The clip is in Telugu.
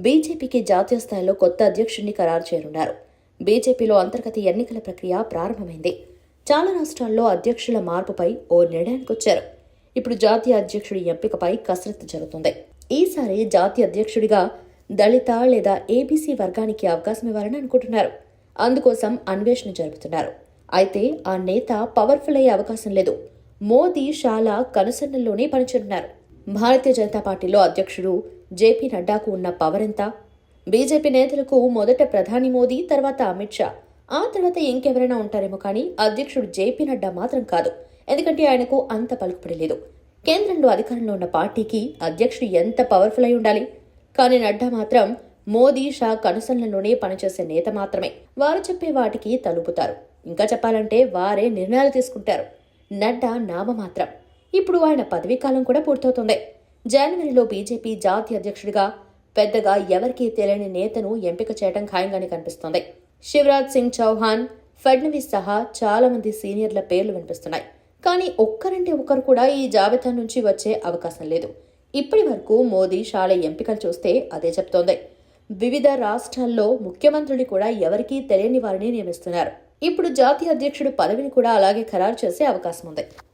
బీజేపీకి జాతీయ స్థాయిలో కొత్త అధ్యక్షుడిని ఖరారు చేయనున్నారు. బీజేపీలో అంతర్గత ఎన్నికల ప్రక్రియ ప్రారంభమైంది. చాలా రాష్ట్రాల్లో అధ్యక్షుల మార్పుపై ఓ నిర్ణయానికొచ్చారు. ఇప్పుడు జాతీయ అధ్యక్షుడి ఎంపికపై కసరత్తు జరుగుతుంది. ఈసారి జాతీయ అధ్యక్షుడిగా దళిత లేదా ఏబీసీ వర్గానికి అవకాశం ఇవ్వాలని అనుకుంటున్నారు. అందుకోసం అన్వేషణ జరుపుతున్నారు. అయితే ఆ నేత పవర్ఫుల్ అయ్యే అవకాశం లేదు. మోదీ, షాల కనుసన్నల్లోనే పనిచేస్తున్నారు. భారతీయ జనతా పార్టీలో అధ్యక్షుడు జేపీ నడ్డాకు ఉన్న పవర్ ఎంత? బీజేపీ నేతలకు మొదట ప్రధాని మోదీ, తర్వాత అమిత్ షా, ఆ తర్వాత ఇంకెవరైనా ఉంటారేమో కానీ అధ్యక్షుడు జేపీ నడ్డా మాత్రం కాదు. ఎందుకంటే ఆయనకు అంత పలుకుబడి లేదు. కేంద్రంలో అధికారంలో ఉన్న పార్టీకి అధ్యక్షుడు ఎంత పవర్ఫుల్ అయి ఉండాలి? కానీ నడ్డా మాత్రం మోదీ, షా కనుసన్నల్లోనే పనిచేసే నేత మాత్రమే. వారు చెప్పే వాటికి తలుపుతారు. ఇంకా చెప్పాలంటే వారే నిర్ణయాలు తీసుకుంటారు. నడ్డా నామమాత్రం. ఇప్పుడు ఆయన పదవీకాలం కూడా పూర్తవుతోంది. జనవరిలో బీజేపీ జాతీయ అధ్యక్షుడిగా పెద్దగా ఎవరికీ తెలియని నేతను ఎంపిక చేయడం ఖాయంగానే కనిపిస్తోంది. శివరాజ్ సింగ్ చౌహాన్, ఫడ్నవీస్ సహా చాలా మంది సీనియర్ల పేర్లు వినిపిస్తున్నాయి. కానీ ఒక్కరంటే ఒక్కరు కూడా ఈ జాబితా నుంచి వచ్చే అవకాశం లేదు. ఇప్పటి వరకు మోదీ, షాల ఎంపికలు చూస్తే అదే చెప్తోంది. వివిధ రాష్ట్రాల్లో ముఖ్యమంత్రులు కూడా ఎవరికీ తెలియని వారిని నియమిస్తున్నారు. ఇప్పుడు జాతీయ అధ్యక్షుడు పదవిని కూడా అలాగే ఖరారు చేసే అవకాశం ఉంది.